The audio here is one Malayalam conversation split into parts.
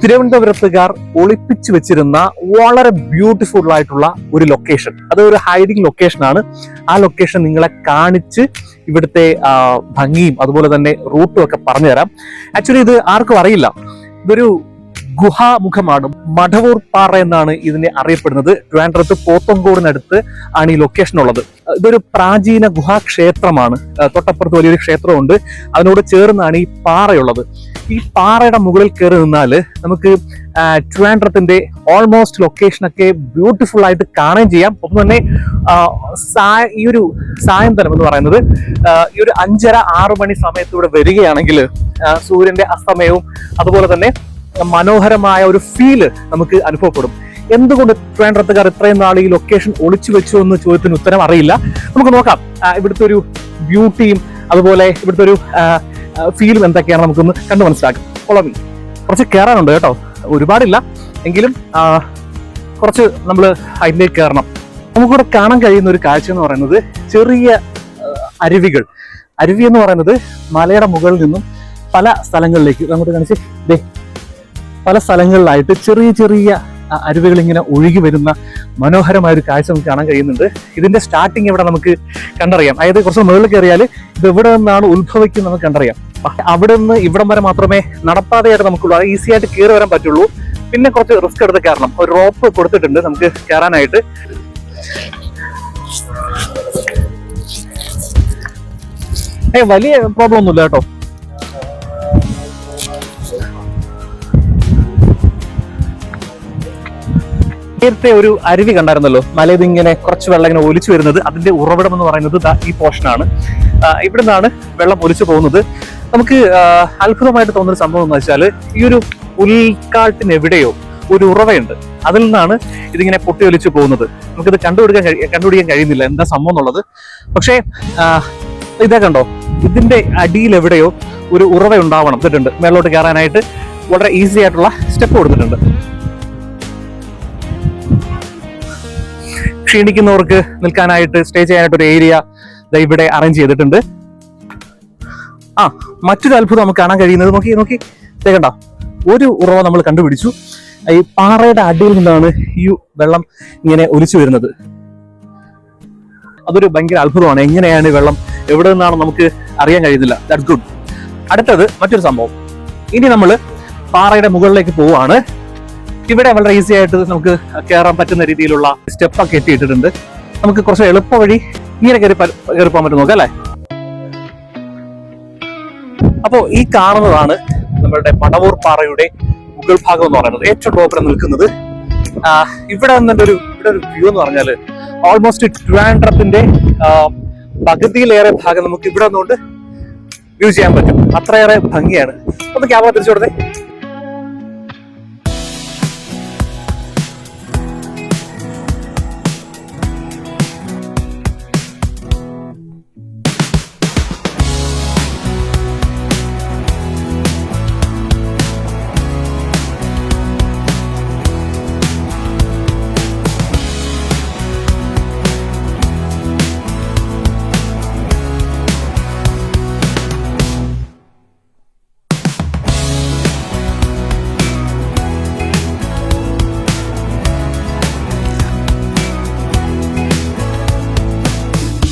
തിരുവനന്തപുരത്തുകാർ ഒളിപ്പിച്ചു വെച്ചിരുന്ന വളരെ ബ്യൂട്ടിഫുൾ ആയിട്ടുള്ള ഒരു ലൊക്കേഷൻ. അത് ഒരു ഹൈഡിങ് ലൊക്കേഷനാണ്. ആ ലൊക്കേഷൻ നിങ്ങളെ കാണിച്ച് ഇവിടുത്തെ ഭംഗിയും അതുപോലെ തന്നെ റൂട്ടും ഒക്കെ പറഞ്ഞുതരാം. ആക്ച്വലി ഇത് ആർക്കും അറിയില്ല. ഇതൊരു ഗുഹാമുഖമാണ്. മടവൂർ പാറ എന്നാണ് ഇതിനെ അറിയപ്പെടുന്നത്. ട്രിവാൻഡ്രത്ത് പോത്തങ്കോടിനടുത്ത് ആണ് ഈ ലൊക്കേഷൻ ഉള്ളത്. ഇതൊരു പ്രാചീന ഗുഹാക്ഷേത്രമാണ്. തൊട്ടപ്പുറത്ത് വലിയൊരു ക്ഷേത്രമുണ്ട്. അതിനോട് ചേർന്നാണ് ഈ പാറയുള്ളത്. ഈ പാറയുടെ മുകളിൽ കയറി നിന്നാൽ നമുക്ക് ട്രിവാൻഡ്രത്തിന്റെ ഓൾമോസ്റ്റ് ലൊക്കേഷനൊക്കെ ബ്യൂട്ടിഫുൾ ആയിട്ട് കാണുകയും ചെയ്യാം. ഒപ്പം തന്നെ ഈ ഒരു സായന്തനം എന്ന് പറയുന്നത് ഈ ഒരു 5:30-6 മണി സമയത്തൂടെ വരികയാണെങ്കിൽ സൂര്യന്റെ അസ്തമയവും അതുപോലെ തന്നെ മനോഹരമായ ഒരു ഫീല് നമുക്ക് അനുഭവപ്പെടും. എന്തുകൊണ്ട് ട്രിവാൻഡ്രത്തുകാർ ഇത്രയും നാൾ ഈ ലൊക്കേഷൻ ഒളിച്ചു വെച്ചു എന്ന് ചോദ്യത്തിന് ഉത്തരം അറിയില്ല. നമുക്ക് നോക്കാം ഇവിടുത്തെ ഒരു ബ്യൂട്ടിയും അതുപോലെ ഇവിടുത്തെ ഒരു ഫീലും എന്തൊക്കെയാണ് നമുക്കൊന്ന് കണ്ടു മനസ്സിലാക്കാം. കൊളമി കുറച്ച് കയറാനുണ്ട് കേട്ടോ, ഒരുപാടില്ല എങ്കിലും കുറച്ച് നമ്മൾ അതിലേക്ക് കയറണം. നമുക്കിവിടെ കാണാൻ കഴിയുന്ന ഒരു കാഴ്ച എന്ന് പറയുന്നത് ചെറിയ അരുവികൾ. അരുവി എന്ന് പറയുന്നത് മലയുടെ മുകളിൽ നിന്നും പല സ്ഥലങ്ങളിലേക്ക് അങ്ങോട്ട് കാണിച്ച് പല സ്ഥലങ്ങളിലായിട്ട് ചെറിയ ചെറിയ അരുവികൾ ഇങ്ങനെ ഒഴുകി വരുന്ന മനോഹരമായ ഒരു കാഴ്ച നമുക്ക് കാണാൻ കഴിയുന്നുണ്ട്. ഇതിന്റെ സ്റ്റാർട്ടിങ് ഇവിടെ നമുക്ക് കണ്ടറിയാം. അതായത് കുറച്ച് മുകളിൽ കയറിയാൽ ഇത് എവിടെ നിന്നാണ് ഉത്ഭവിക്കുന്നത് നമുക്ക് കണ്ടറിയാം. അവിടെ നിന്ന് ഇവിടം വരെ മാത്രമേ നടപ്പാതയായിട്ട് നമുക്കുള്ളൂ. അത് ഈസി ആയിട്ട് കയറി വരാൻ പറ്റുള്ളൂ. പിന്നെ കുറച്ച് റിസ്ക് എടുത്ത് കയറണം. ഒരു റോപ്പ് കൊടുത്തിട്ടുണ്ട് നമുക്ക് കയറാനായിട്ട്. വലിയ പ്രോബ്ലം ഒന്നുമില്ല കേട്ടോ. നേരത്തെ ഒരു അരുവി കണ്ടായിരുന്നല്ലോ, മലയിൽ ഇങ്ങനെ കുറച്ച് വെള്ളം ഇങ്ങനെ ഒലിച്ചു വരുന്നത്. അതിന്റെ ഉറവിടം എന്ന് പറയുന്നത് ഈ പോർഷനാണ്. ഇവിടെ നിന്നാണ് വെള്ളം ഒലിച്ചു പോകുന്നത്. നമുക്ക് അത്ഭുതമായിട്ട് തോന്നുന്ന സംഭവം എന്ന് വെച്ചാൽ ഈ ഒരു ഉൾക്കാട്ടിന് എവിടെയോ ഒരു ഉറവയുണ്ട്. അതിൽ നിന്നാണ് ഇതിങ്ങനെ പൊട്ടി ഒലിച്ചു പോകുന്നത്. നമുക്കിത് കണ്ടുപിടിക്കാൻ കഴിയുന്നില്ല എന്താ സംഭവം എന്നുള്ളത്. പക്ഷേ ഇതേ കണ്ടോ, ഇതിന്റെ അടിയിൽ എവിടെയോ ഒരു ഉറവ ഉണ്ടാവണം. ഇട്ടിട്ടുണ്ട് മേലോട്ട് കയറാനായിട്ട് വളരെ ഈസി ആയിട്ടുള്ള സ്റ്റെപ്പ് കൊടുത്തിട്ടുണ്ട്. ക്ഷീണിക്കുന്നവർക്ക് നിൽക്കാനായിട്ട് സ്റ്റേ ചെയ്യാനായിട്ട് ഒരു ഏരിയ ഇവിടെ അറേഞ്ച് ചെയ്തിട്ടുണ്ട്. മറ്റൊരു അത്ഭുതം നമുക്ക് കാണാൻ കഴിയുന്നത് നോക്കി കണ്ട ഒരു ഉറവ നമ്മൾ കണ്ടുപിടിച്ചു. ഈ പാറയുടെ അടിയിൽ നിന്നാണ് ഈ വെള്ളം ഇങ്ങനെ ഒലിച്ചു വരുന്നത്. അതൊരു ഭയങ്കര അത്ഭുതമാണ്. എങ്ങനെയാണ് ഈ വെള്ളം എവിടെ നിന്നാണ് നമുക്ക് അറിയാൻ കഴിയുന്നില്ല. That's good. അടുത്തത് മറ്റൊരു സംഭവം. ഇനി നമ്മൾ പാറയുടെ മുകളിലേക്ക് പോവുകയാണ്. ഇവിടെ വളരെ ഈസി ആയിട്ട് നമുക്ക് കയറാൻ പറ്റുന്ന രീതിയിലുള്ള സ്റ്റെപ്പൊക്കെ എത്തിയിട്ടുണ്ട്. നമുക്ക് കുറച്ച് എളുപ്പ വഴി ഇങ്ങനെ കയറി പോകാൻ പറ്റും നോക്കാം അല്ലേ. അപ്പോ ഈ കാണുന്നതാണ് നമ്മളുടെ മടവൂർ പാറയുടെ മുകൾ ഭാഗം എന്ന് പറയുന്നത്. ഏറ്റവും ടോപ്പിൽ നിൽക്കുന്നത് ഇവിടെ ഒരു വ്യൂ എന്ന് പറഞ്ഞാല് ഓൾമോസ്റ്റ് ട്രിവാൻഡ്രത്തിന്റെ പകുതിയിലേറെ ഭാഗം നമുക്ക് ഇവിടെ നിന്നുകൊണ്ട് വ്യൂ ചെയ്യാൻ പറ്റും. അത്രയേറെ ഭംഗിയാണ്. ഒന്ന് ക്യാമറ തിരിച്ചു കൊടുത്തേ.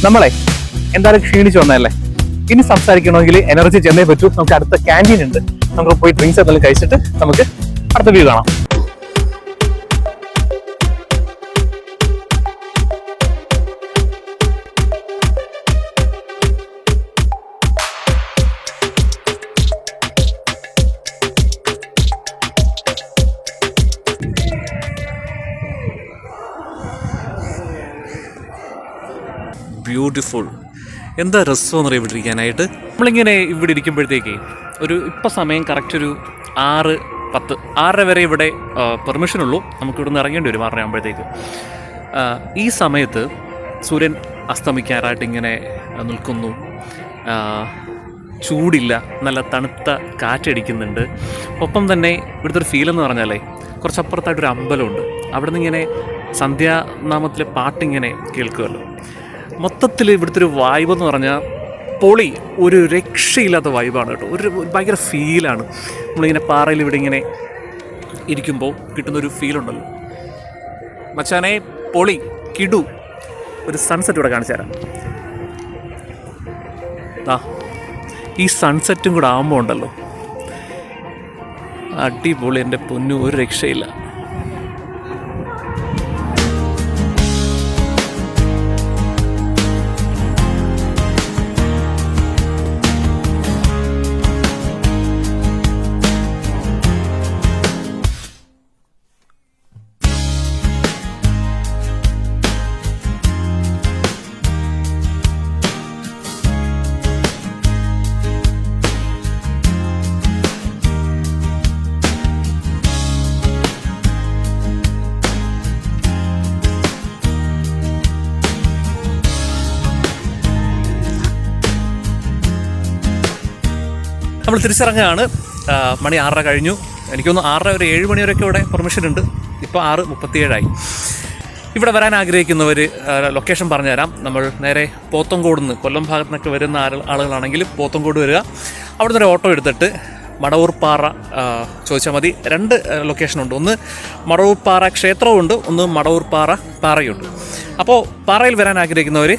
നമ്മളെ എന്തായാലും ക്ഷീണിച്ചു വന്നതല്ലേ, ഇനി സംസാരിക്കണമെങ്കിൽ എനർജി ചെന്നേ പറ്റൂ. നമുക്ക് അടുത്ത ക്യാൻറ്റീൻ ഉണ്ട്, നമുക്ക് പോയി ഡ്രിങ്ക്സ് എന്തെങ്കിലും കഴിച്ചിട്ട് നമുക്ക് അടുത്ത വ്യൂ കാണാം. ബ്യൂട്ടിഫുൾ. എന്താ രസം എന്ന് ഇവിടെ ഇരിക്കാനായിട്ട്. നമ്മളിങ്ങനെ ഇവിടെ ഇരിക്കുമ്പോഴത്തേക്ക് ഇപ്പം സമയം കറക്റ്റ് ഒരു 6:10, 6:30 വരെ ഇവിടെ പെർമിഷൻ ഉള്ളൂ. നമുക്ക് ഇവിടെ നിന്ന് ഇറങ്ങേണ്ടി വരും 6:30 ആകുമ്പോഴത്തേക്ക്. ഈ സമയത്ത് സൂര്യൻ അസ്തമിക്കാറായിട്ട് ഇങ്ങനെ നിൽക്കുന്നു. ചൂടില്ല, നല്ല തണുത്ത കാറ്റടിക്കുന്നുണ്ട്. ഒപ്പം തന്നെ ഇവിടുത്തെ ഒരു ഫീൽ എന്ന് പറഞ്ഞാലേ കുറച്ചപ്പുറത്തായിട്ടൊരു അമ്പലമുണ്ട്. അവിടെ നിന്ന് ഇങ്ങനെ സന്ധ്യാനാമത്തിലെ പാട്ടിങ്ങനെ കേൾക്കുമല്ലോ. മൊത്തത്തിൽ ഇവിടുത്തെ ഒരു വൈബ് എന്ന് പറഞ്ഞാൽ പൊളി, ഒരു രക്ഷയില്ലാത്ത വൈബാണ് കേട്ടോ. ഒരു ഭയങ്കര ഫീലാണ്. നമ്മളിങ്ങനെ പാറയിൽ ഇവിടെ ഇങ്ങനെ ഇരിക്കുമ്പോൾ കിട്ടുന്നൊരു ഫീലുണ്ടല്ലോ മച്ചാനെ, പൊളി കിടു. ഒരു സൺസെറ്റ് ഇവിടെ കാണിച്ചു തരാം. ഈ സൺസെറ്റും കൂടെ ആകുമ്പോൾ ഉണ്ടല്ലോ അടിപൊളി. എൻ്റെ പൊന്നു, ഒരു രക്ഷയില്ല. നമ്മൾ തിരിച്ചിറങ്ങുകയാണ്. മണി 6:30 കഴിഞ്ഞു. എനിക്കൊന്ന് 6:30 ഒരു 7 മണി വരെയൊക്കെ ഇവിടെ പെർമിഷൻ ഉണ്ട്. ഇപ്പോൾ 6:37 ഇവിടെ വരാൻ ആഗ്രഹിക്കുന്നവർ ലൊക്കേഷൻ പറഞ്ഞുതരാം. നമ്മൾ നേരെ പോത്തങ്കോട് നിന്ന്, കൊല്ലം ഭാഗത്തു നിന്നൊക്കെ വരുന്ന ആളുകളാണെങ്കിൽ പോത്തങ്കോട് വരിക. അവിടെ നിന്ന് ഒരു ഓട്ടോ എടുത്തിട്ട് മടവൂർപ്പാറ ചോദിച്ചാൽ മതി. 2 ലൊക്കേഷനുണ്ട്. ഒന്ന് മടവൂർപ്പാറ ക്ഷേത്രമുണ്ട്, ഒന്ന് മടവൂർപ്പാറ പാറയുണ്ട്. അപ്പോൾ പാറയിൽ വരാൻ ആഗ്രഹിക്കുന്നവർ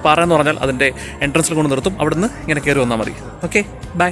പാറ എന്ന് പറഞ്ഞാൽ അതിൻ്റെ എൻട്രൻസിൽ കൊണ്ട് നിർത്തും. അവിടുന്ന് ഇങ്ങനെ കയറി വന്നാൽ മതി. Okay, by.